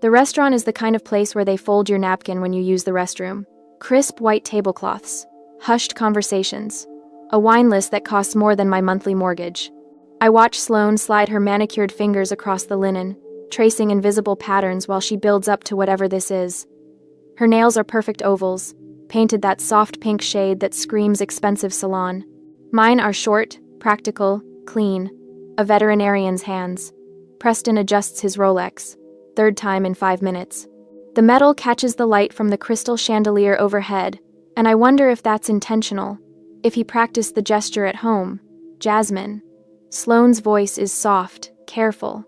The restaurant is the kind of place where they fold your napkin when you use the restroom. Crisp white tablecloths. Hushed conversations. A wine list that costs more than my monthly mortgage. I watch Sloane slide her manicured fingers across the linen, tracing invisible patterns while she builds up to whatever this is. Her nails are perfect ovals, painted that soft pink shade that screams expensive salon. Mine are short, practical, clean, a veterinarian's hands. Preston adjusts his Rolex, third time in 5 minutes. The metal catches the light from the crystal chandelier overhead, and I wonder if that's intentional, if he practiced the gesture at home. Jasmine. Sloane's voice is soft, careful.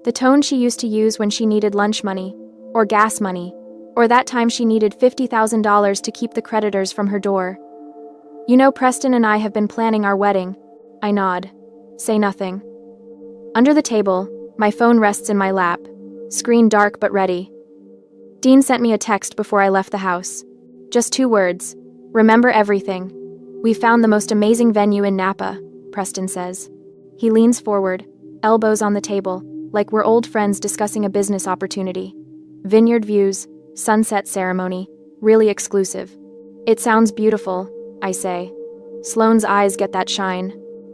The tone she used to use when she needed lunch money, or gas money, or that time she needed $50,000 to keep the creditors from her door. You know, Preston and I have been planning our wedding. I nod. Say nothing. Under the table, my phone rests in my lap, screen dark but ready. Dean sent me a text before I left the house. Just 2 words. Remember everything. We found the most amazing venue in Napa, Preston says. He leans forward, elbows on the table, like we're old friends discussing a business opportunity. Vineyard views, sunset ceremony, really exclusive. It sounds beautiful, I say. Sloane's eyes get that shine.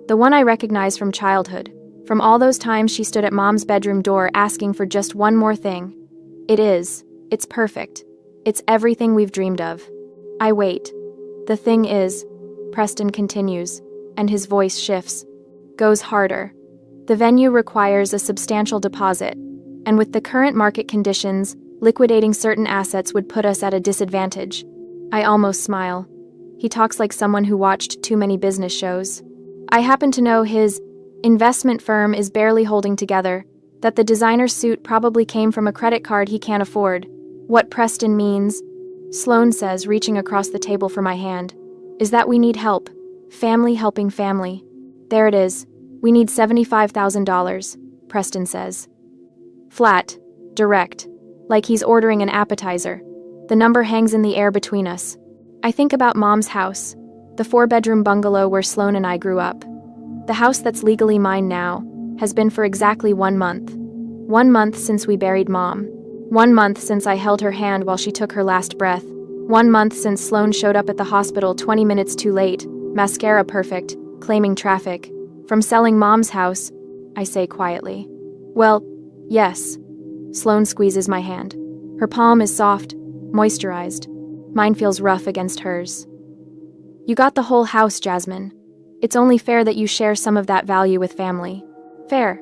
The one I recognize from childhood, from all those times she stood at Mom's bedroom door asking for just one more thing. It is. It's perfect. It's everything we've dreamed of. I wait. The thing is, Preston continues, and his voice shifts, goes harder. The venue requires a substantial deposit, and with the current market conditions, liquidating certain assets would put us at a disadvantage. I almost smile. He talks like someone who watched too many business shows. I happen to know his investment firm is barely holding together, that the designer suit probably came from a credit card he can't afford. What Preston means, Sloane says, reaching across the table for my hand, is that we need help. Family helping family. There it is. We need $75,000, Preston says. Flat, direct, like he's ordering an appetizer. The number hangs in the air between us. I think about Mom's house, the 4-bedroom bungalow where Sloane and I grew up. The house that's legally mine now has been for exactly 1 month. 1 month since we buried Mom. 1 month since I held her hand while she took her last breath. 1 month since Sloane showed up at the hospital 20 minutes too late, mascara perfect, claiming traffic. From selling Mom's house, I say quietly. Well, yes. Sloane squeezes my hand. Her palm is soft, moisturized. Mine feels rough against hers. You got the whole house, Jasmine. It's only fair that you share some of that value with family. Fair.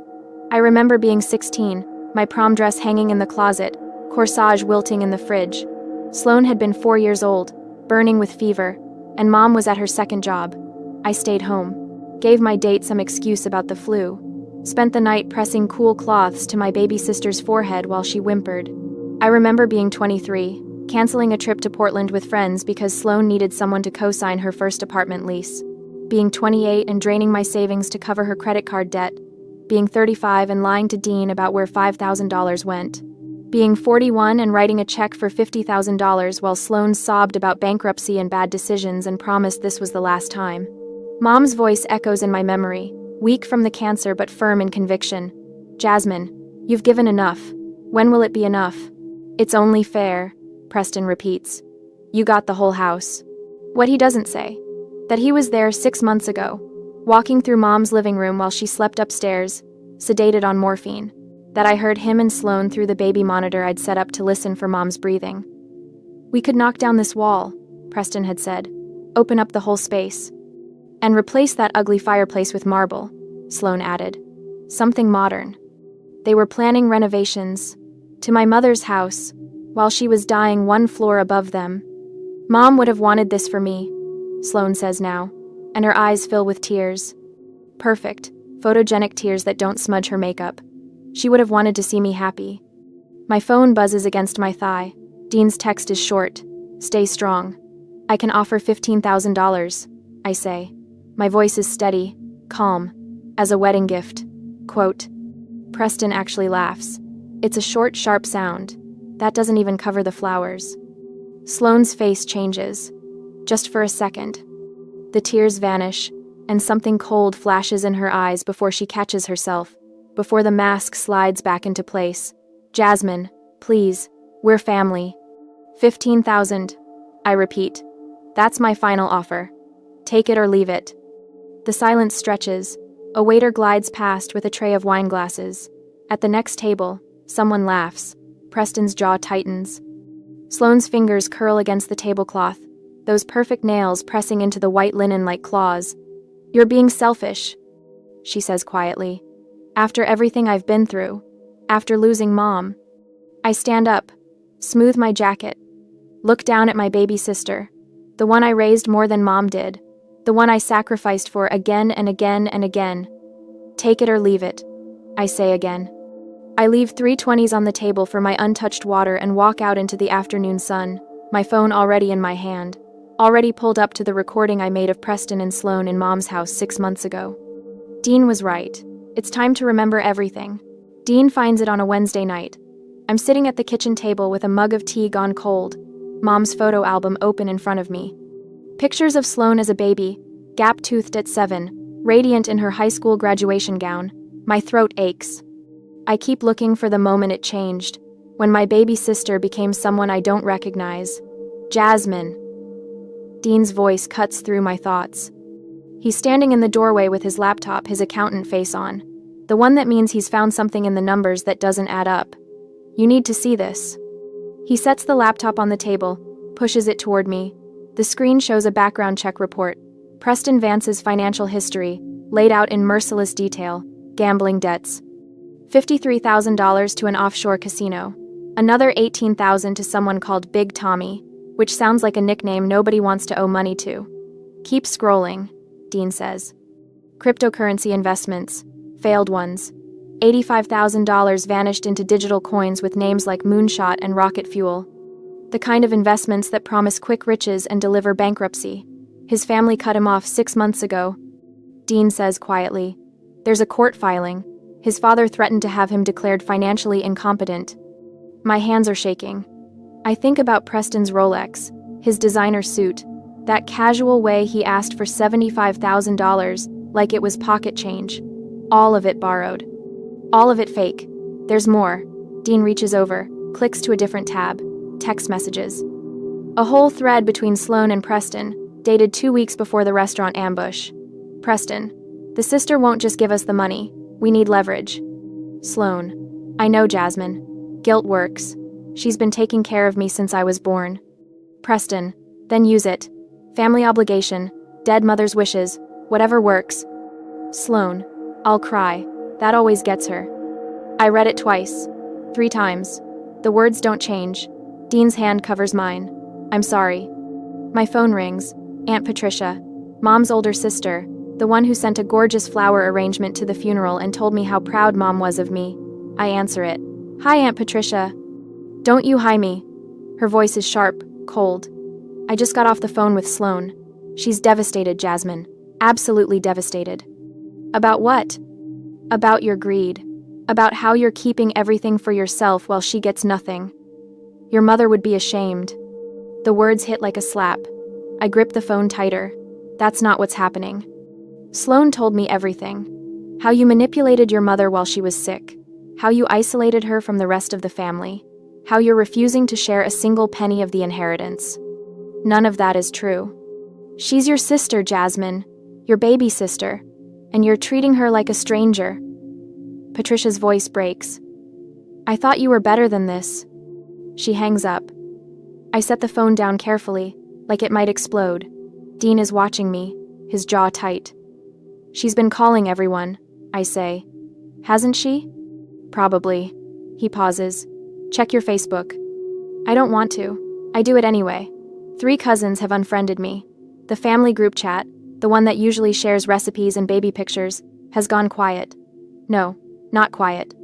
I remember being 16, my prom dress hanging in the closet, corsage wilting in the fridge. Sloane had been 4 years old, burning with fever, and Mom was at her second job. I stayed home, gave my date some excuse about the flu, spent the night pressing cool cloths to my baby sister's forehead while she whimpered. I remember being 23, canceling a trip to Portland with friends because Sloane needed someone to co-sign her first apartment lease. Being 28 and draining my savings to cover her credit card debt. Being 35 and lying to Dean about where $5,000 went. Being 41 and writing a check for $50,000 while Sloane sobbed about bankruptcy and bad decisions and promised this was the last time. Mom's voice echoes in my memory, weak from the cancer but firm in conviction. Jasmine, you've given enough. When will it be enough? It's only fair, Preston repeats. You got the whole house. What he doesn't say, that he was there 6 months ago, walking through Mom's living room while she slept upstairs, sedated on morphine, that I heard him and Sloane through the baby monitor I'd set up to listen for Mom's breathing. We could knock down this wall, Preston had said, open up the whole space, and replace that ugly fireplace with marble, Sloane added. Something modern. They were planning renovations to my mother's house while she was dying 1 floor above them. Mom would have wanted this for me, Sloane says now, and her eyes fill with tears. Perfect, photogenic tears that don't smudge her makeup. She would have wanted to see me happy. My phone buzzes against my thigh. Dean's text is short. Stay strong. I can offer $15,000, I say. My voice is steady, calm, as a wedding gift. Quote. Preston actually laughs. It's a short, sharp sound. That doesn't even cover the flowers. Sloane's face changes. Just for a second. The tears vanish, and something cold flashes in her eyes before she catches herself, before the mask slides back into place. Jasmine, Please, we're family. 15,000. I repeat. That's my final offer. Take it or leave it. The silence stretches. A waiter glides past with a tray of wine glasses. At the next table, someone laughs. Preston's jaw tightens. Sloane's fingers curl against the tablecloth, those perfect nails pressing into the white linen like claws. You're being selfish, she says quietly. After everything I've been through, after losing Mom. I stand up, smooth my jacket, look down at my baby sister, the one I raised more than Mom did, the one I sacrificed for again and again and again. Take it or leave it, I say again. I leave 3 20s on the table for my untouched water and walk out into the afternoon sun, my phone already in my hand, already pulled up to the recording I made of Preston and Sloane in Mom's house 6 months ago. Dean was right. It's time to remember everything. Dean finds it on a Wednesday night. I'm sitting at the kitchen table with a mug of tea gone cold, Mom's photo album open in front of me. Pictures of Sloane as a baby, gap-toothed at 7, radiant in her high school graduation gown. My throat aches. I keep looking for the moment it changed, when my baby sister became someone I don't recognize. Jasmine. Dean's voice cuts through my thoughts. He's standing in the doorway with his laptop, his accountant face on. The one that means he's found something in the numbers that doesn't add up. You need to see this. He sets the laptop on the table, pushes it toward me. The screen shows a background check report. Preston Vance's financial history, laid out in merciless detail. Gambling debts. $53,000 to an offshore casino. Another $18,000 to someone called Big Tommy, which sounds like a nickname nobody wants to owe money to. Keep scrolling, Dean says. Cryptocurrency investments. Failed ones. $85,000 vanished into digital coins with names like Moonshot and Rocket Fuel. The kind of investments that promise quick riches and deliver bankruptcy. His family cut him off 6 months ago. Dean says quietly. There's a court filing. His father threatened to have him declared financially incompetent. My hands are shaking. I think about Preston's Rolex, his designer suit, that casual way he asked for $75,000 like it was pocket change. All of it borrowed. All of it fake. There's more. Dean reaches over, clicks to a different tab. Text messages. A whole thread between Sloane and Preston, dated 2 weeks before the restaurant ambush. Preston. The sister won't just give us the money. We need leverage. Sloane. I know, Jasmine. Guilt works. She's been taking care of me since I was born. Preston. Then use it. Family obligation. Dead mother's wishes. Whatever works. Sloane. I'll cry. That always gets her. I read it twice. 3 times. The words don't change. Dean's hand covers mine. I'm sorry. My phone rings. Aunt Patricia. Mom's older sister. The one who sent a gorgeous flower arrangement to the funeral and told me how proud Mom was of me. I answer it. Hi, Aunt Patricia. Don't you hi me. Her voice is sharp, cold. I just got off the phone with Sloane. She's devastated, Jasmine. Absolutely devastated. About what? About your greed. About how you're keeping everything for yourself while she gets nothing. Your mother would be ashamed. The words hit like a slap. I grip the phone tighter. That's not what's happening. Sloane told me everything. How you manipulated your mother while she was sick. How you isolated her from the rest of the family. How you're refusing to share a single penny of the inheritance. None of that is true. She's your sister, Jasmine. Your baby sister. And you're treating her like a stranger. Patricia's voice breaks. I thought you were better than this. She hangs up. I set the phone down carefully, like it might explode. Dean is watching me, his jaw tight. She's been calling everyone, I say. Hasn't she? Probably. He pauses. Check your Facebook. I don't want to. I do it anyway. 3 cousins have unfriended me. The family group chat, the one that usually shares recipes and baby pictures, has gone quiet. No, not quiet.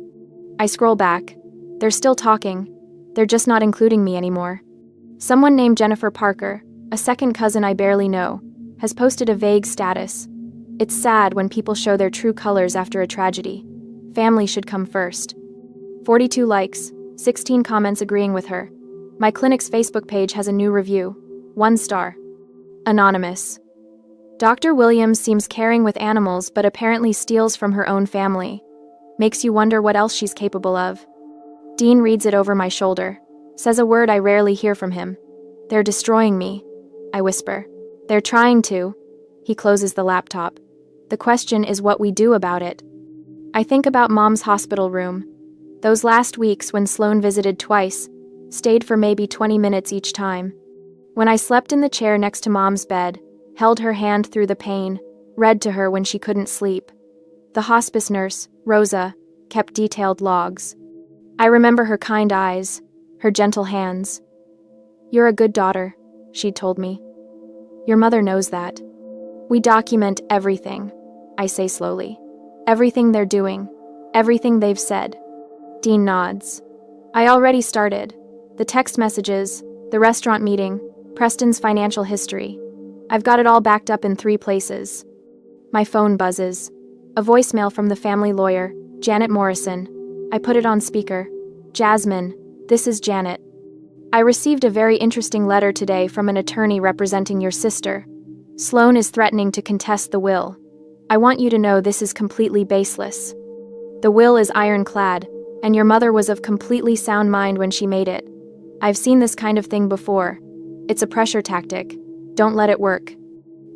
I scroll back. They're still talking. They're just not including me anymore. Someone named Jennifer Parker, a second cousin I barely know, has posted a vague status. It's sad when people show their true colors after a tragedy. Family should come first. 42 likes, 16 comments agreeing with her. My clinic's Facebook page has a new review. 1 star. Anonymous. Dr. Williams seems caring with animals but apparently steals from her own family. Makes you wonder what else she's capable of. Dean reads it over my shoulder, says a word I rarely hear from him. "They're destroying me," I whisper. "They're trying to." He closes the laptop. "The question is what we do about it." I think about Mom's hospital room. Those last weeks when Sloan visited twice, stayed for maybe 20 minutes each time. When I slept in the chair next to Mom's bed, held her hand through the pain, read to her when she couldn't sleep. The hospice nurse, Rosa, kept detailed logs. I remember her kind eyes, her gentle hands. "You're a good daughter," she'd told me. "Your mother knows that." "We document everything," I say slowly. "Everything they're doing, everything they've said." Dean nods. "I already started. The text messages, the restaurant meeting, Preston's financial history. I've got it all backed up in 3 places." My phone buzzes. A voicemail from the family lawyer, Janet Morrison. I put it on speaker. "Jasmine, this is Janet. I received a very interesting letter today from an attorney representing your sister. Sloan is threatening to contest the will. I want you to know this is completely baseless. The will is ironclad, and your mother was of completely sound mind when she made it. I've seen this kind of thing before. It's a pressure tactic. Don't let it work.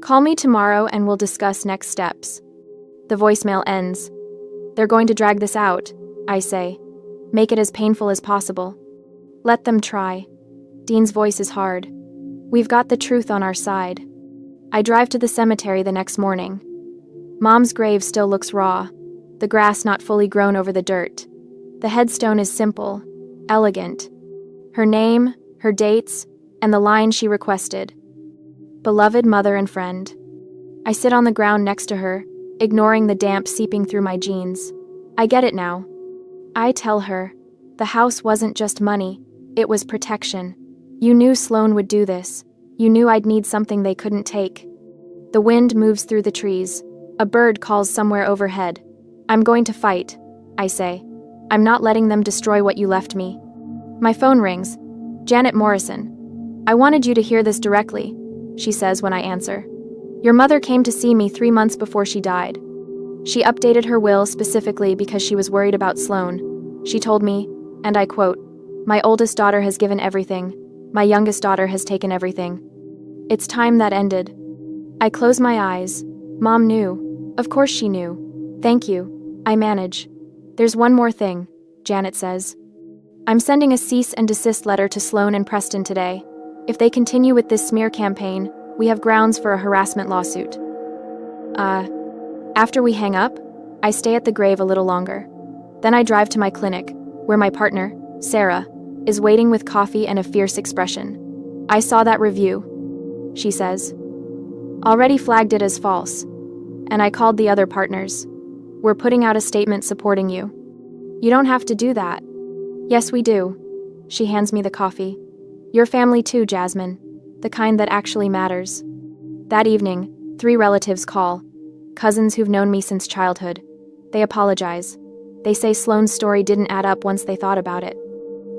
Call me tomorrow and we'll discuss next steps." The voicemail ends. "They're going to drag this out," I say. "Make it as painful as possible. Let them try." Dean's voice is hard. "We've got the truth on our side." I drive to the cemetery the next morning. Mom's grave still looks raw, the grass not fully grown over the dirt. The headstone is simple, elegant. Her name, her dates, and the line she requested. "Beloved mother and friend." I sit on the ground next to her, ignoring the damp seeping through my jeans. I get it now. I tell her, "The house wasn't just money, it was protection. You knew Sloan would do this. You knew I'd need something they couldn't take." The wind moves through the trees. A bird calls somewhere overhead. "I'm going to fight," I say. "I'm not letting them destroy what you left me." My phone rings. "Janet Morrison. I wanted you to hear this directly," she says when I answer. "Your mother came to see me 3 months before she died. She updated her will specifically because she was worried about Sloan. She told me, and I quote, 'My oldest daughter has given everything. My youngest daughter has taken everything.' It's time that ended." I close my eyes. Mom knew. Of course she knew. "Thank you. I manage." "There's one more thing," Janet says. "I'm sending a cease and desist letter to Sloan and Preston today. If they continue with this smear campaign, we have grounds for a harassment lawsuit." After we hang up, I stay at the grave a little longer. Then I drive to my clinic, where my partner, Sarah, is waiting with coffee and a fierce expression. "I saw that review," she says. "Already flagged it as false. And I called the other partners. We're putting out a statement supporting you." "You don't have to do that." "Yes, we do." She hands me the coffee. "Your family too, Jasmine. The kind that actually matters." That evening, 3 relatives call. Cousins who've known me since childhood. They apologize. They say Sloan's story didn't add up once they thought about it.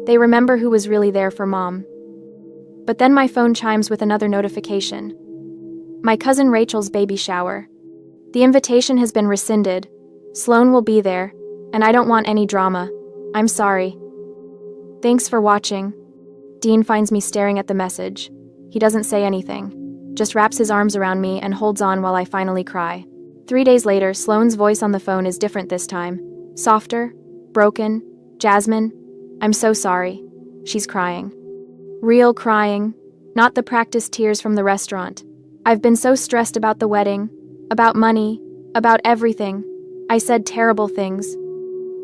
They remember who was really there for Mom. But then my phone chimes with another notification. My cousin Rachel's baby shower. The invitation has been rescinded. Sloan will be there, and I don't want any drama. I'm sorry. Thanks for watching. Dean finds me staring at the message. He doesn't say anything, just wraps his arms around me and holds on while I finally cry. 3 days later, Sloan's voice on the phone is different this time. Softer, broken. "Jasmine, I'm so sorry." She's crying. Real crying, not the practiced tears from the restaurant. "I've been so stressed about the wedding, about money, about everything. I said terrible things."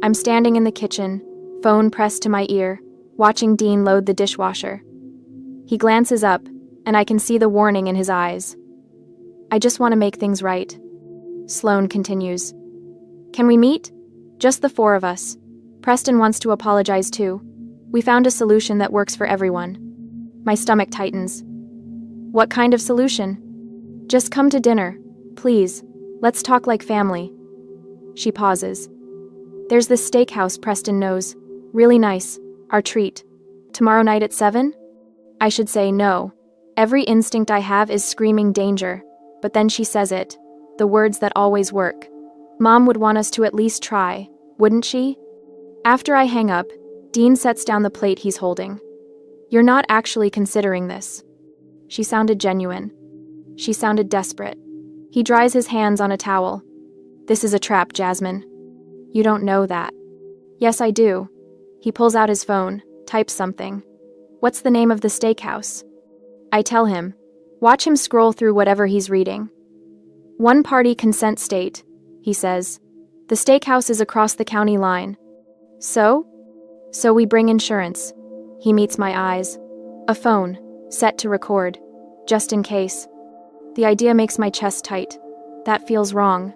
I'm standing in the kitchen, phone pressed to my ear, watching Dean load the dishwasher. He glances up, and I can see the warning in his eyes. "I just want to make things right." Sloan continues. "Can we meet? Just the 4 of us. Preston wants to apologize too. We found a solution that works for everyone." My stomach tightens. "What kind of solution?" "Just come to dinner, please. Let's talk like family." She pauses. "There's this steakhouse Preston knows. Really nice. Our treat. Tomorrow night at 7? I should say no. Every instinct I have is screaming danger. But then she says it. The words that always work. Mom would want us to at least try, wouldn't she? After I hang up, Dean sets down the plate he's holding. You're not actually considering this. She sounded genuine. She sounded desperate. He dries his hands on a towel. This is a trap, Jasmine. You don't know that. Yes, I do. He pulls out his phone, types something. What's the name of the steakhouse? I tell him. Watch him scroll through whatever he's reading. One-party consent state, he says. The steakhouse is across the county line. So? So we bring insurance. He meets my eyes. A phone, set to record, just in case. The idea makes my chest tight. That feels wrong.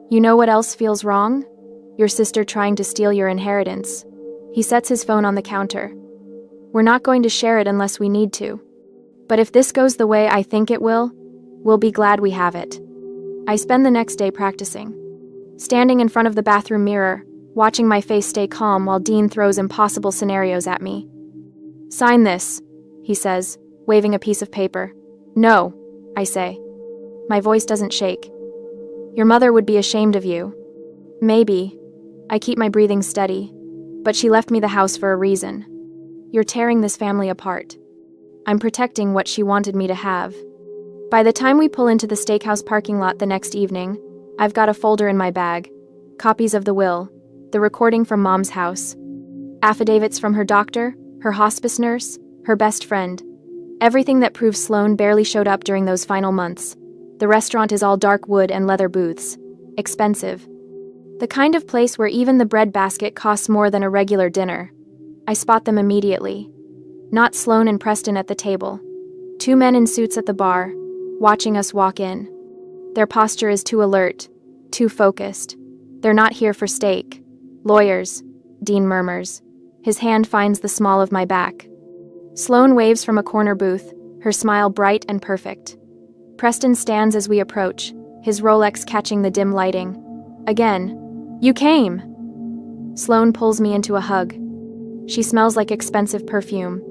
You know what else feels wrong? Your sister trying to steal your inheritance. He sets his phone on the counter. We're not going to share it unless we need to. But if this goes the way I think it will, we'll be glad we have it. I spend the next day practicing. Standing in front of the bathroom mirror, watching my face stay calm while Dean throws impossible scenarios at me. Sign this, he says, waving a piece of paper. No, I say. My voice doesn't shake. Your mother would be ashamed of you. Maybe. I keep my breathing steady. But she left me the house for a reason. You're tearing this family apart. I'm protecting what she wanted me to have. By the time we pull into the steakhouse parking lot the next evening, I've got a folder in my bag. Copies of the will, the recording from Mom's house, affidavits from her doctor, her hospice nurse, her best friend. Everything that proves Sloane barely showed up during those final months. The restaurant is all dark wood and leather booths. Expensive. The kind of place where even the bread basket costs more than a regular dinner. I spot them immediately. Not Sloane and Preston at the table. Two men in suits at the bar, watching us walk in. Their posture is too alert, too focused. They're not here for steak. Lawyers, Dean murmurs. His hand finds the small of my back. Sloane waves from a corner booth, her smile bright and perfect. Preston stands as we approach, his Rolex catching the dim lighting. Again. You came! Sloane pulls me into a hug. She smells like expensive perfume.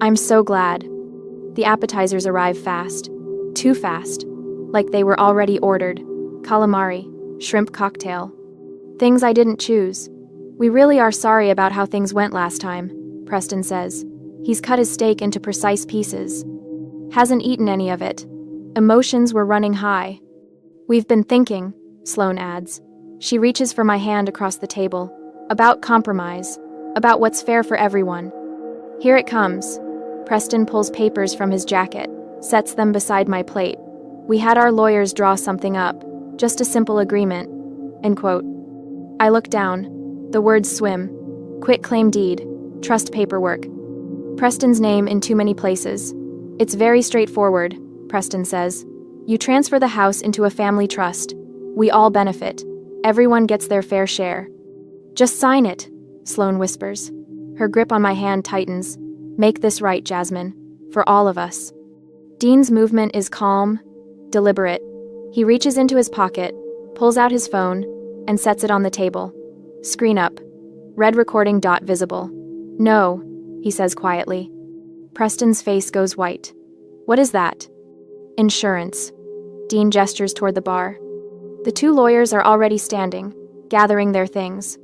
I'm so glad. The appetizers arrive fast. Too fast. Like they were already ordered. Calamari, shrimp cocktail. Things I didn't choose. We really are sorry about how things went last time, Preston says. He's cut his steak into precise pieces. Hasn't eaten any of it. Emotions were running high. We've been thinking, Sloane adds. She reaches for my hand across the table. About compromise. About what's fair for everyone. Here it comes. Preston pulls papers from his jacket, sets them beside my plate. We had our lawyers draw something up. Just a simple agreement. End quote. I look down. The words swim. Quit claim deed. Trust paperwork. Preston's name in too many places. It's very straightforward, Preston says. You transfer the house into a family trust. We all benefit. Everyone gets their fair share. Just sign it, Sloane whispers. Her grip on my hand tightens. Make this right, Jasmine. For all of us. Dean's movement is calm, deliberate. He reaches into his pocket, pulls out his phone, and sets it on the table. Screen up. Red recording dot visible. No, he says quietly. Preston's face goes white. What is that? Insurance. Dean gestures toward the bar. The two lawyers are already standing, gathering their things.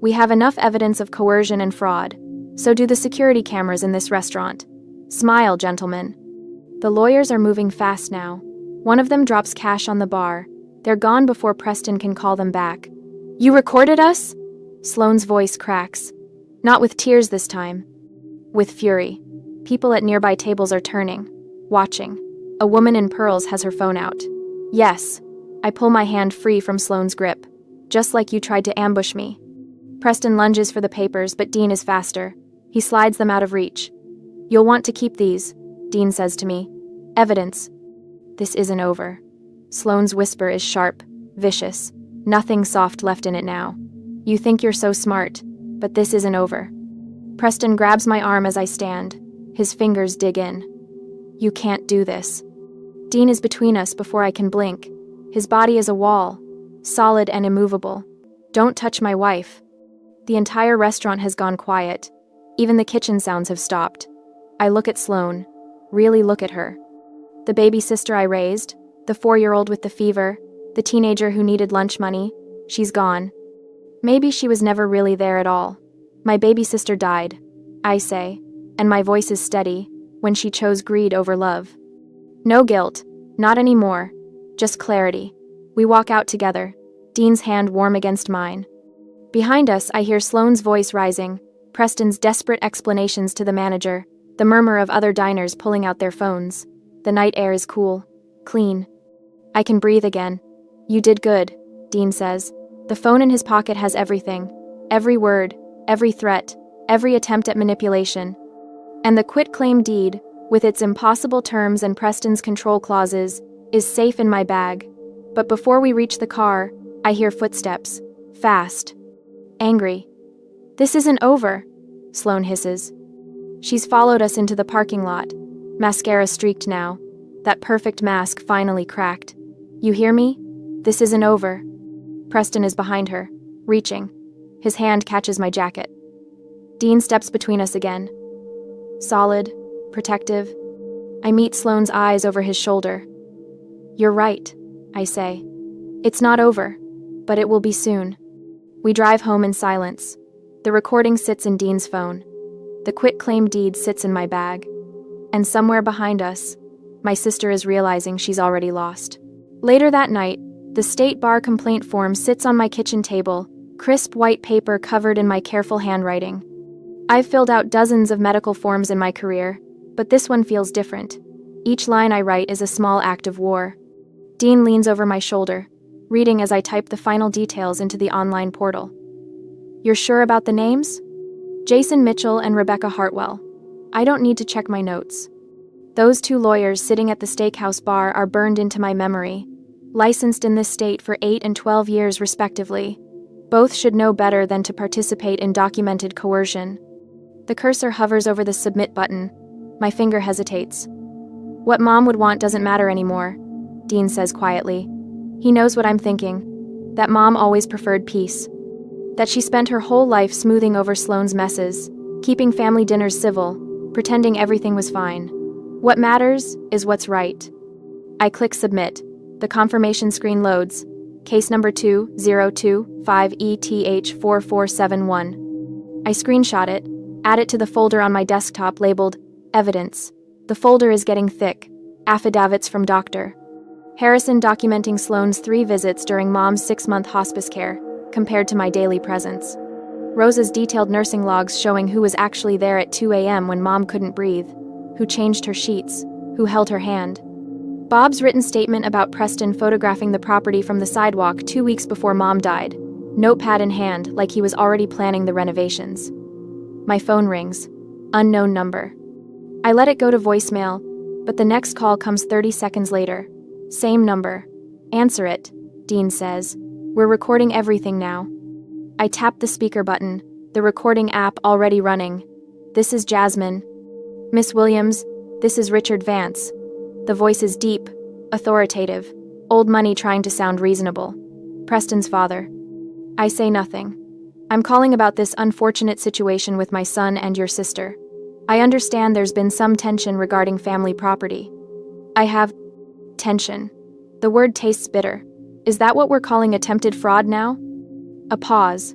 We have enough evidence of coercion and fraud. So do the security cameras in this restaurant. Smile, gentlemen. The lawyers are moving fast now. One of them drops cash on the bar. They're gone before Preston can call them back. You recorded us? Sloane's voice cracks. Not with tears this time. With fury. People at nearby tables are turning, watching. A woman in pearls has her phone out. Yes. I pull my hand free from Sloane's grip. Just like you tried to ambush me. Preston lunges for the papers, but Dean is faster. He slides them out of reach. You'll want to keep these, Dean says to me. Evidence. This isn't over. Sloane's whisper is sharp, vicious. Nothing soft left in it now. You think you're so smart, but this isn't over. Preston grabs my arm as I stand. His fingers dig in. You can't do this. Dean is between us before I can blink. His body is a wall, solid and immovable. Don't touch my wife. The entire restaurant has gone quiet. Even the kitchen sounds have stopped. I look at Sloane, really look at her. The baby sister I raised, the 4-year-old with the fever, the teenager who needed lunch money, she's gone. Maybe she was never really there at all. My baby sister died, I say, and my voice is steady, when she chose greed over love. No guilt, not anymore, just clarity. We walk out together, Dean's hand warm against mine. Behind us, I hear Sloane's voice rising, Preston's desperate explanations to the manager, the murmur of other diners pulling out their phones. The night air is cool, clean. I can breathe again. You did good, Dean says. The phone in his pocket has everything. Every word, every threat, every attempt at manipulation. And the quitclaim deed, with its impossible terms and Preston's control clauses, is safe in my bag. But before we reach the car, I hear footsteps. Fast. Angry. This isn't over, Sloane hisses. She's followed us into the parking lot. Mascara streaked now. That perfect mask finally cracked. You hear me? This isn't over. Preston is behind her, reaching. His hand catches my jacket. Dean steps between us again. Solid, protective. I meet Sloane's eyes over his shoulder. You're right, I say. It's not over, but it will be soon. We drive home in silence. The recording sits in Dean's phone. The quitclaim deed sits in my bag. And somewhere behind us, my sister is realizing she's already lost. Later that night, the state bar complaint form sits on my kitchen table, crisp white paper covered in my careful handwriting. I've filled out dozens of medical forms in my career, but this one feels different. Each line I write is a small act of war. Dean leans over my shoulder, reading as I type the final details into the online portal. You're sure about the names? Jason Mitchell and Rebecca Hartwell. I don't need to check my notes. Those two lawyers sitting at the steakhouse bar are burned into my memory, licensed in this state for 8 and 12 years respectively. Both should know better than to participate in documented coercion. The cursor hovers over the submit button. My finger hesitates. What Mom would want doesn't matter anymore, Dean says quietly. He knows what I'm thinking. That Mom always preferred peace. That she spent her whole life smoothing over Sloane's messes, keeping family dinners civil, pretending everything was fine. What matters is what's right. I click submit. The confirmation screen loads. Case number 2025ETH4471. I screenshot it, add it to the folder on my desktop labeled Evidence. The folder is getting thick. Affidavits from Dr. Harrison documenting Sloane's 3 visits during Mom's 6-month hospice care, compared to my daily presence. Rosa's detailed nursing logs showing who was actually there at 2 a.m. when Mom couldn't breathe, who changed her sheets, who held her hand. Bob's written statement about Preston photographing the property from the sidewalk 2 weeks before Mom died, notepad in hand like he was already planning the renovations. My phone rings. Unknown number. I let it go to voicemail, but the next call comes 30 seconds later. Same number. Answer it, Dean says. We're recording everything now. I tap the speaker button, the recording app already running. This is Jasmine. Miss Williams, this is Richard Vance. The voice is deep, authoritative, old money trying to sound reasonable. Preston's father. I say nothing. I'm calling about this unfortunate situation with my son and your sister. I understand there's been some tension regarding family property. I have tension. The word tastes bitter. Is that what we're calling attempted fraud now? A pause.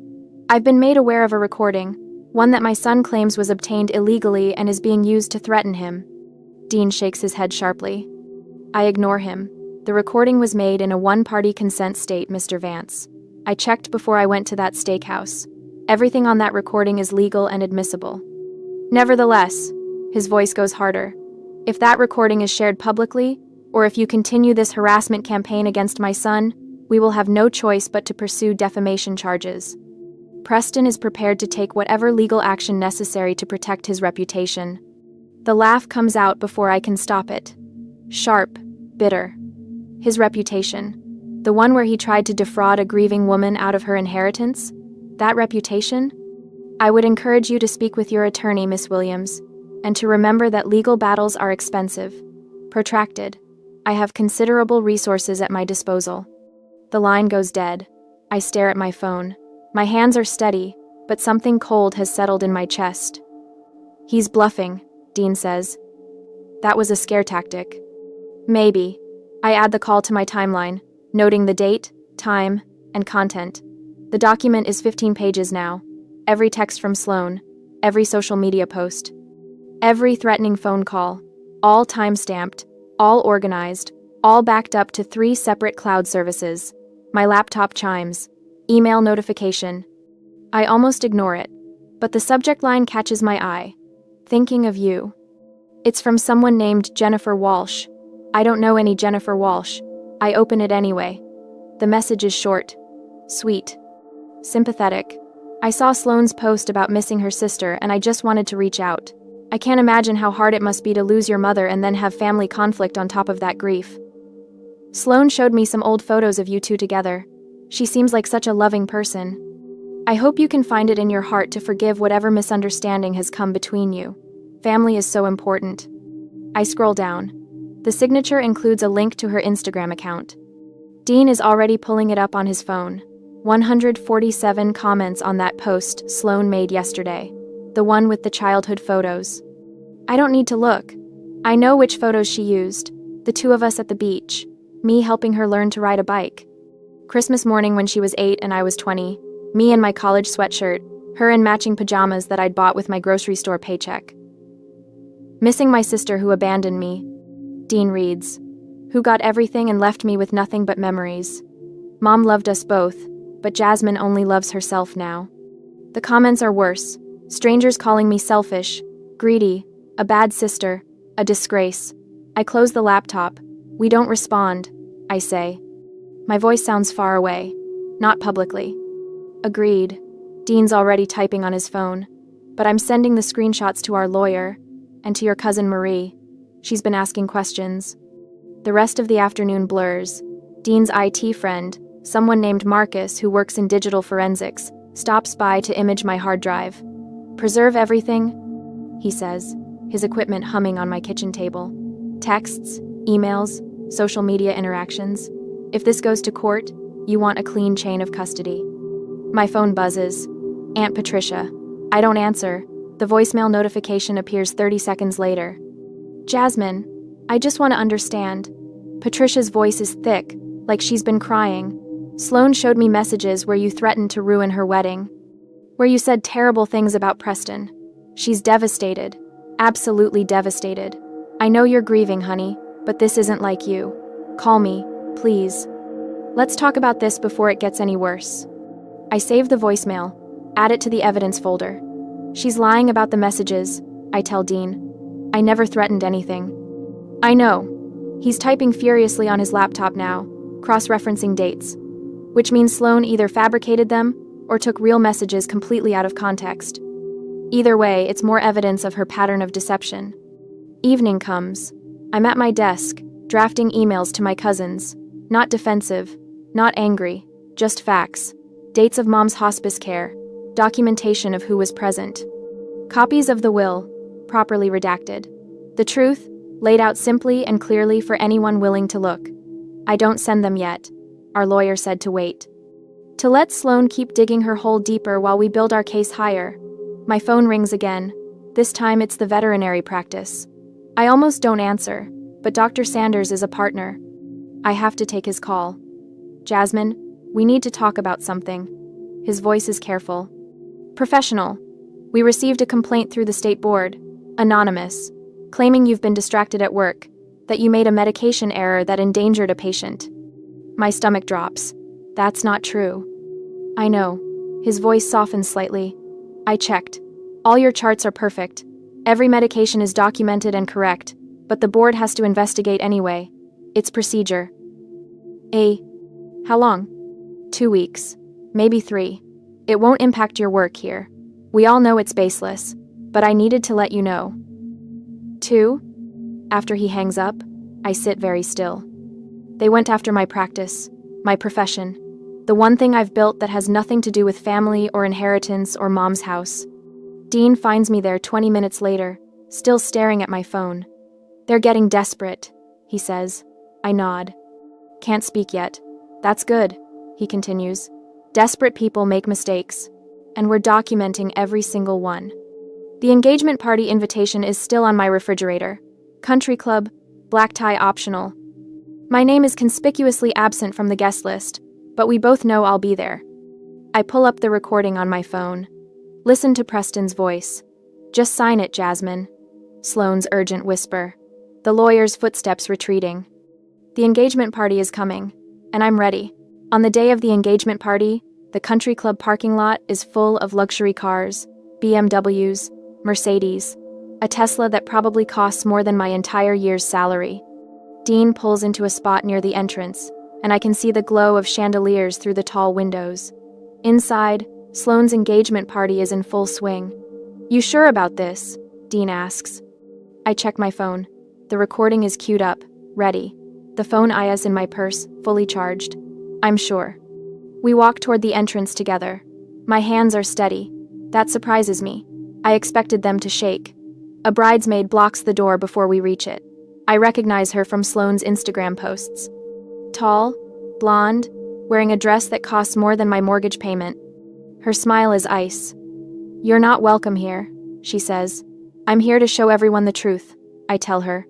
I've been made aware of a recording, one that my son claims was obtained illegally and is being used to threaten him. Dean shakes his head sharply. I ignore him. The recording was made in a one-party consent state, Mr. Vance. I checked before I went to that steakhouse. Everything on that recording is legal and admissible. Nevertheless, his voice goes harder. If that recording is shared publicly, or if you continue this harassment campaign against my son, we will have no choice but to pursue defamation charges. Preston is prepared to take whatever legal action necessary to protect his reputation. The laugh comes out before I can stop it. Sharp, bitter. His reputation. The one where he tried to defraud a grieving woman out of her inheritance? That reputation? I would encourage you to speak with your attorney, Miss Williams, and to remember that legal battles are expensive, protracted. I have considerable resources at my disposal. The line goes dead. I stare at my phone. My hands are steady, but something cold has settled in my chest. He's bluffing, Dean says. That was a scare tactic. Maybe. I add the call to my timeline, noting the date, time, and content. The document is 15 pages now. Every text from Sloan, every social media post, every threatening phone call, all time-stamped, all organized, all backed up to 3 separate cloud services. My laptop chimes. Email notification. I almost ignore it, but the subject line catches my eye. Thinking of you. It's from someone named Jennifer Walsh. I don't know any Jennifer Walsh. I open it anyway. The message is short, sweet, sympathetic. I saw Sloane's post about missing her sister and I just wanted to reach out. I can't imagine how hard it must be to lose your mother and then have family conflict on top of that grief. Sloane showed me some old photos of you two together. She seems like such a loving person. I hope you can find it in your heart to forgive whatever misunderstanding has come between you. Family is so important. I scroll down. The signature includes a link to her Instagram account. Dean is already pulling it up on his phone. 147 comments on that post Sloane made yesterday. The one with the childhood photos. I don't need to look. I know which photos she used. The 2 of us at the beach. Me helping her learn to ride a bike. Christmas morning when she was 8 and I was 20. Me in my college sweatshirt. Her in matching pajamas that I'd bought with my grocery store paycheck. Missing my sister who abandoned me. Dean reads. Who got everything and left me with nothing but memories. Mom loved us both, but Jasmine only loves herself now. The comments are worse. Strangers calling me selfish, greedy, a bad sister, a disgrace. I close the laptop. We don't respond, I say. My voice sounds far away, not publicly. Agreed. Dean's already typing on his phone, but I'm sending the screenshots to our lawyer and to your cousin Marie. She's been asking questions. The rest of the afternoon blurs. Dean's IT friend, someone named Marcus who works in digital forensics, stops by to image my hard drive. Preserve everything, he says, his equipment humming on my kitchen table. Texts, emails, social media interactions. If this goes to court, you want a clean chain of custody. My phone buzzes. Aunt Patricia. I don't answer. The voicemail notification appears 30 seconds later. Jasmine, I just want to understand. Patricia's voice is thick, like she's been crying. Sloane showed me messages where you threatened to ruin her wedding. Where you said terrible things about Preston. She's devastated. Absolutely devastated. I know you're grieving, honey, but this isn't like you. Call me, please. Let's talk about this before it gets any worse. I save the voicemail, add it to the evidence folder. She's lying about the messages, I tell Dean. I never threatened anything. I know. He's typing furiously on his laptop now, cross-referencing dates. Which means Sloane either fabricated them or took real messages completely out of context. Either way, it's more evidence of her pattern of deception. Evening comes. I'm at my desk, drafting emails to my cousins. Not defensive, not angry, just facts. Dates of Mom's hospice care, documentation of who was present. Copies of the will, properly redacted. The truth, laid out simply and clearly for anyone willing to look. I don't send them yet. Our lawyer said to wait. To let Sloane keep digging her hole deeper while we build our case higher. My phone rings again. This time it's the veterinary practice. I almost don't answer, but Dr. Sanders is a partner. I have to take his call. Jasmine, we need to talk about something. His voice is careful. Professional. We received a complaint through the state board, anonymous, claiming you've been distracted at work, that you made a medication error that endangered a patient. My stomach drops. That's not true. I know. His voice softens slightly. I checked. All your charts are perfect. Every medication is documented and correct, but the board has to investigate anyway. It's procedure. How long? 2 weeks. Maybe 3. It won't impact your work here. We all know it's baseless, but I needed to let you know. 2. After he hangs up, I sit very still. They went after my practice, my profession, the one thing I've built that has nothing to do with family or inheritance or Mom's house. Dean finds me there 20 minutes later, still staring at my phone. They're getting desperate, he says. I nod. Can't speak yet. That's good, he continues. Desperate people make mistakes, and we're documenting every single one. The engagement party invitation is still on my refrigerator. Country club, black tie optional. My name is conspicuously absent from the guest list, but we both know I'll be there. I pull up the recording on my phone. Listen to Preston's voice. Just sign it, Jasmine. Sloane's urgent whisper. The lawyer's footsteps retreating. The engagement party is coming, and I'm ready. On the day of the engagement party, the country club parking lot is full of luxury cars, BMWs, Mercedes, a Tesla that probably costs more than my entire year's salary. Dean pulls into a spot near the entrance, and I can see the glow of chandeliers through the tall windows. Inside, Sloane's engagement party is in full swing. You sure about this? Dean asks. I check my phone. The recording is queued up, ready. The phone is in my purse, fully charged. I'm sure. We walk toward the entrance together. My hands are steady. That surprises me. I expected them to shake. A bridesmaid blocks the door before we reach it. I recognize her from Sloane's Instagram posts. Tall, blonde, wearing a dress that costs more than my mortgage payment. Her smile is ice. You're not welcome here, she says. I'm here to show everyone the truth, I tell her.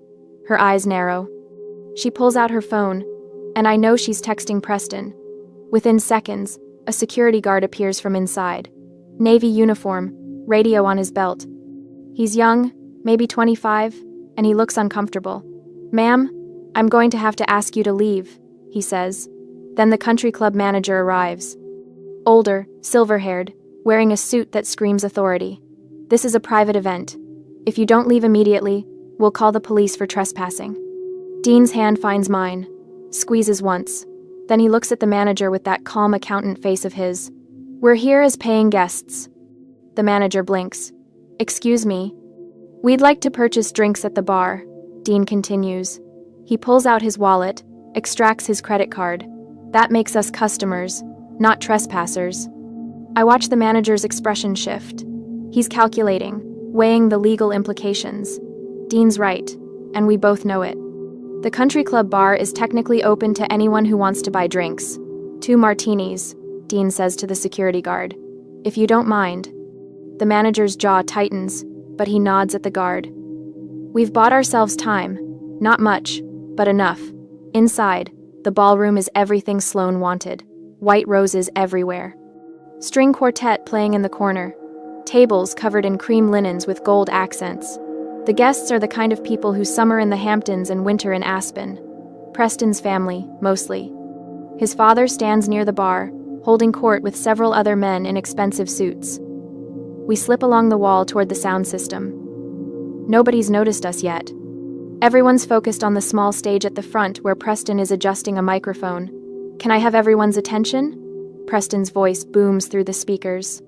Her eyes narrow. She pulls out her phone, and I know she's texting Preston. Within seconds, a security guard appears from inside. Navy uniform, radio on his belt. He's young, maybe 25, and he looks uncomfortable. Ma'am, I'm going to have to ask you to leave, he says. Then the country club manager arrives. Older, silver-haired, wearing a suit that screams authority. This is a private event. If you don't leave immediately, we'll call the police for trespassing. Dean's hand finds mine, squeezes once. Then he looks at the manager with that calm accountant face of his. We're here as paying guests. The manager blinks. Excuse me. We'd like to purchase drinks at the bar, Dean continues. He pulls out his wallet, extracts his credit card. That makes us customers, not trespassers. I watch the manager's expression shift. He's calculating, weighing the legal implications. Dean's right, and we both know it. The country club bar is technically open to anyone who wants to buy drinks. 2 martinis, Dean says to the security guard. If you don't mind. The manager's jaw tightens, but he nods at the guard. We've bought ourselves time. Not much, but enough. Inside, the ballroom is everything Sloane wanted. White roses everywhere. String quartet playing in the corner. Tables covered in cream linens with gold accents. The guests are the kind of people who summer in the Hamptons and winter in Aspen. Preston's family, mostly. His father stands near the bar, holding court with several other men in expensive suits. We slip along the wall toward the sound system. Nobody's noticed us yet. Everyone's focused on the small stage at the front where Preston is adjusting a microphone. Can I have everyone's attention? Preston's voice booms through the speakers.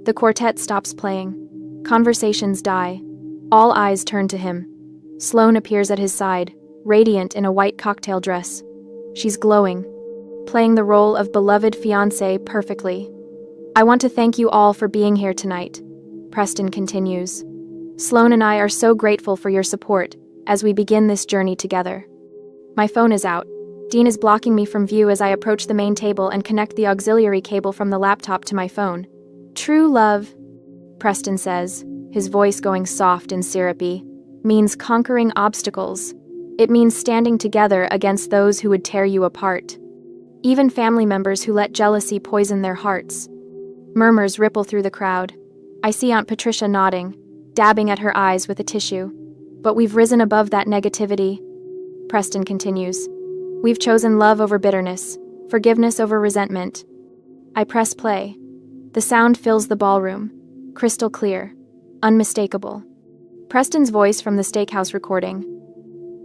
The quartet stops playing. Conversations die. All eyes turn to him. Sloane appears at his side, radiant in a white cocktail dress. She's glowing, playing the role of beloved fiancée perfectly. I want to thank you all for being here tonight, Preston continues. Sloane and I are so grateful for your support as we begin this journey together. My phone is out. Dean is blocking me from view as I approach the main table and connect the auxiliary cable from the laptop to my phone. True love, Preston says, his voice going soft and syrupy, means conquering obstacles. It means standing together against those who would tear you apart. Even family members who let jealousy poison their hearts. Murmurs ripple through the crowd. I see Aunt Patricia nodding, dabbing at her eyes with a tissue. But we've risen above that negativity. Preston continues. We've chosen love over bitterness, forgiveness over resentment. I press play. The sound fills the ballroom, crystal clear, unmistakable. Preston's voice from the steakhouse recording.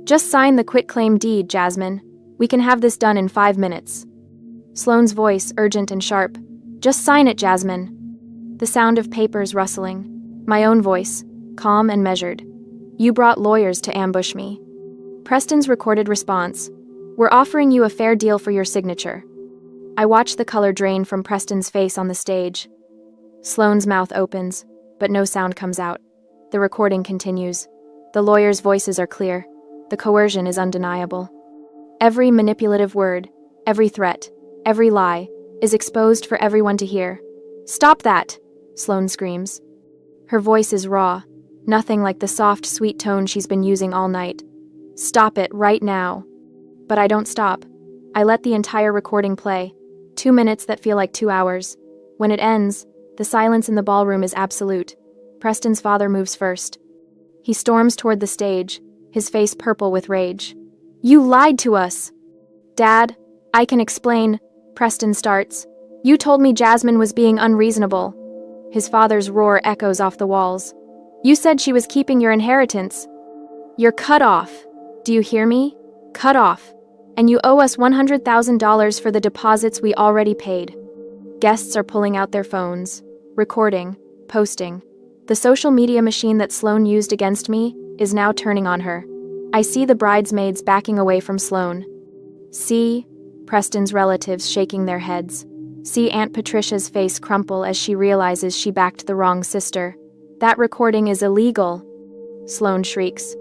Just sign the quitclaim deed, Jasmine. We can have this done in 5 minutes. Sloane's voice, urgent and sharp. Just sign it, Jasmine. The sound of papers rustling. My own voice, calm and measured. You brought lawyers to ambush me. Preston's recorded response. We're offering you a fair deal for your signature. I watch the color drain from Preston's face on the stage. Sloane's mouth opens, but no sound comes out. The recording continues. The lawyers' voices are clear. The coercion is undeniable. Every manipulative word, every threat, every lie, is exposed for everyone to hear. Stop that, Sloane screams. Her voice is raw, nothing like the soft, sweet tone she's been using all night. Stop it right now. But I don't stop. I let the entire recording play, 2 minutes that feel like 2 hours. When it ends, The silence in the ballroom is absolute. Preston's father moves first. He storms toward the stage, his face purple with rage. You lied to us! Dad, I can explain, Preston starts. You told me Jasmine was being unreasonable. His father's roar echoes off the walls. You said she was keeping your inheritance. You're cut off. Do you hear me? Cut off. And you owe us $100,000 for the deposits we already paid. Guests are pulling out their phones, recording, posting. The social media machine that Sloane used against me is now turning on her. I see the bridesmaids backing away from Sloane. See Preston's relatives shaking their heads. See Aunt Patricia's face crumple as she realizes she backed the wrong sister. That recording is illegal. Sloane shrieks.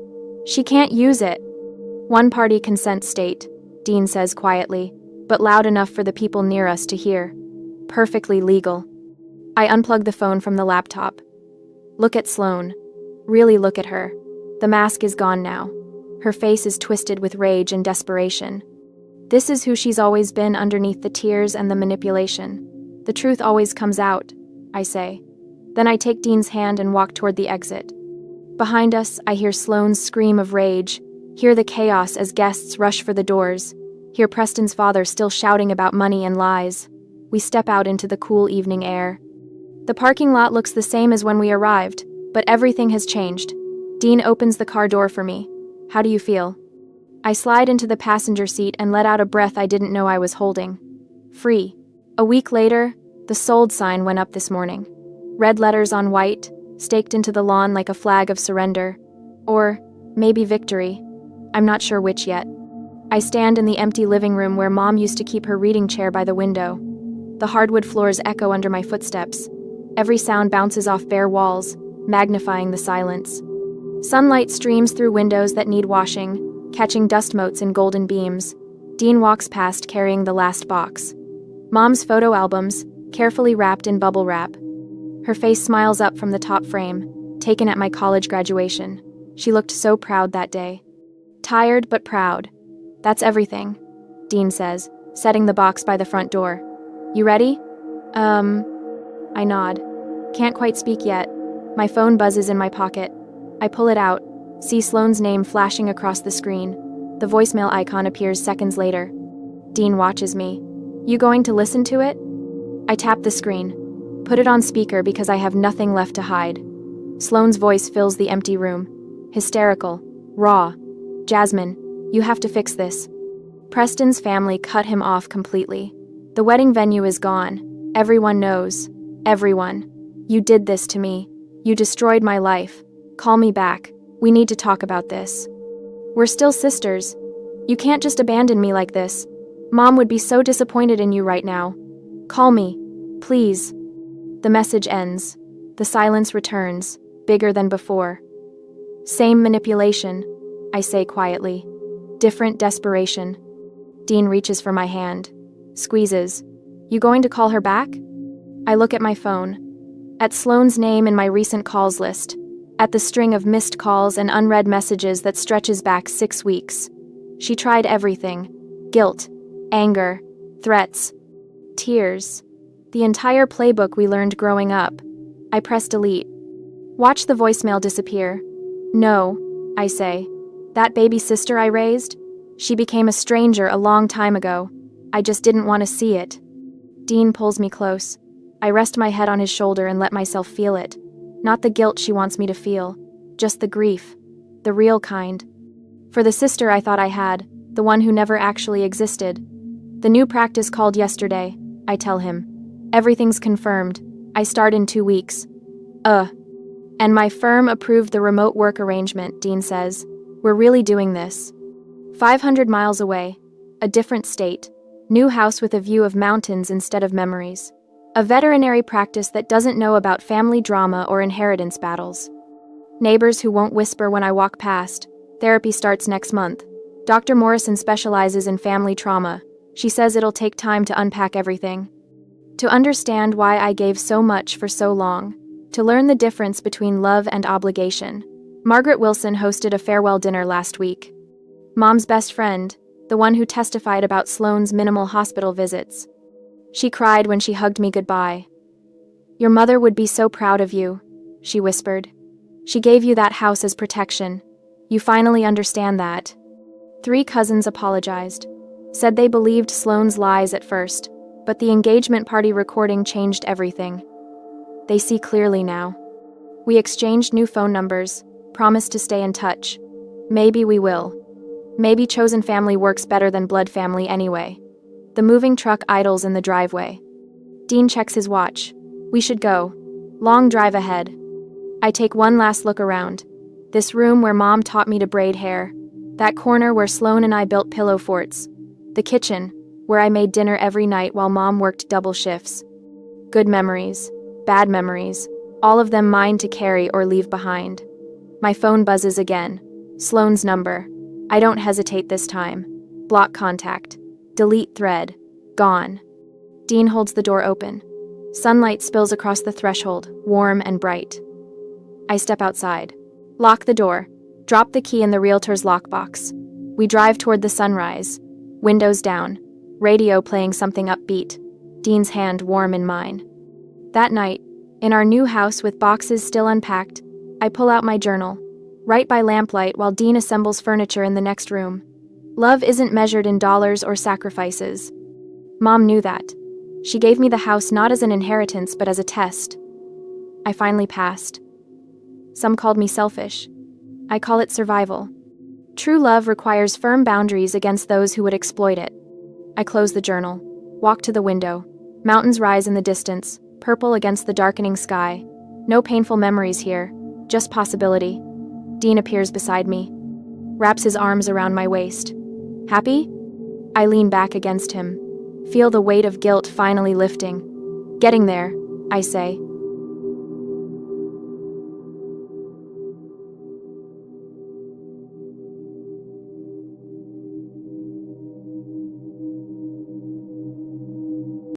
She can't use it. One-party consent state, Dean says quietly, but loud enough for the people near us to hear. Perfectly legal. I unplug the phone from the laptop. Look at Sloane. Really look at her. The mask is gone now. Her face is twisted with rage and desperation. This is who she's always been underneath the tears and the manipulation. The truth always comes out, I say. Then I take Dean's hand and walk toward the exit. Behind us, I hear Sloane's scream of rage, hear the chaos as guests rush for the doors, hear Preston's father still shouting about money and lies. We step out into the cool evening air. The parking lot looks the same as when we arrived, but everything has changed. Dean opens the car door for me. How do you feel? I slide into the passenger seat and let out a breath I didn't know I was holding. Free. A week later, the sold sign went up this morning. Red letters on white, staked into the lawn like a flag of surrender. Or maybe victory. I'm not sure which yet. I stand in the empty living room where Mom used to keep her reading chair by the window. The hardwood floors echo under my footsteps. Every sound bounces off bare walls, magnifying the silence. Sunlight streams through windows that need washing, catching dust motes in golden beams. Dean walks past carrying the last box. Mom's photo albums, carefully wrapped in bubble wrap. Her face smiles up from the top frame, taken at my college graduation. She looked so proud that day. Tired but proud. That's everything, Dean says, setting the box by the front door. You ready? I nod. Can't quite speak yet. My phone buzzes in my pocket. I pull it out, see Sloane's name flashing across the screen. The voicemail icon appears seconds later. Dean watches me. You going to listen to it? I tap the screen. Put it on speaker because I have nothing left to hide. Sloane's voice fills the empty room. Hysterical. Raw. Jasmine, you have to fix this. Preston's family cut him off completely. The wedding venue is gone. Everyone knows. Everyone. You did this to me. You destroyed my life. Call me back. We need to talk about this. We're still sisters. You can't just abandon me like this. Mom would be so disappointed in you right now. Call me. Please. The message ends. The silence returns, bigger than before. Same manipulation, I say quietly. Different desperation. Dean reaches for my hand. Squeezes. You going to call her back? I look at my phone. At Sloane's name in my recent calls list. At the string of missed calls and unread messages that stretches back 6 weeks. She tried everything. Guilt, anger, threats, tears. The entire playbook we learned growing up. I press delete. Watch the voicemail disappear. No, I say. That baby sister I raised? She became a stranger a long time ago. I just didn't want to see it. Dean pulls me close. I rest my head on his shoulder and let myself feel it. Not the guilt she wants me to feel, just the grief, the real kind. For the sister I thought I had, the one who never actually existed. The new practice called yesterday, I tell him. Everything's confirmed. I start in 2 weeks. And my firm approved the remote work arrangement, Dean says. We're really doing this. 500 miles away, a different state, new house with a view of mountains instead of memories. A veterinary practice that doesn't know about family drama or inheritance battles. Neighbors who won't whisper when I walk past. Therapy starts next month. Dr. Morrison specializes in family trauma. She says it'll take time to unpack everything. To understand why I gave so much for so long. To learn the difference between love and obligation. Margaret Wilson hosted a farewell dinner last week. Mom's best friend, the one who testified about Sloane's minimal hospital visits. She cried when she hugged me goodbye. Your mother would be so proud of you, she whispered. She gave you that house as protection. You finally understand that. 3 cousins apologized. Said they believed Sloane's lies at first, but the engagement party recording changed everything. They see clearly now. We exchanged new phone numbers, promised to stay in touch. Maybe we will. Maybe chosen family works better than blood family anyway. The moving truck idles in the driveway. Dean checks his watch. We should go. Long drive ahead. I take one last look around. This room where Mom taught me to braid hair. That corner where Sloane and I built pillow forts. The kitchen, where I made dinner every night while Mom worked double shifts. Good memories, bad memories, all of them mine to carry or leave behind. My phone buzzes again. Sloane's number. I don't hesitate this time. Block contact. Delete thread. Gone. Dean holds the door open. Sunlight spills across the threshold, warm and bright. I step outside. Lock the door. Drop the key in the realtor's lockbox. We drive toward the sunrise. Windows down. Radio playing something upbeat. Dean's hand warm in mine. That night, in our new house with boxes still unpacked, I pull out my journal. Write by lamplight while Dean assembles furniture in the next room. Love isn't measured in dollars or sacrifices. Mom knew that. She gave me the house not as an inheritance but as a test. I finally passed. Some called me selfish. I call it survival. True love requires firm boundaries against those who would exploit it. I close the journal, walk to the window. Mountains rise in the distance, purple against the darkening sky. No painful memories here, just possibility. Dean appears beside me, wraps his arms around my waist. Happy? I lean back against him, feel the weight of guilt finally lifting. Getting there, I say.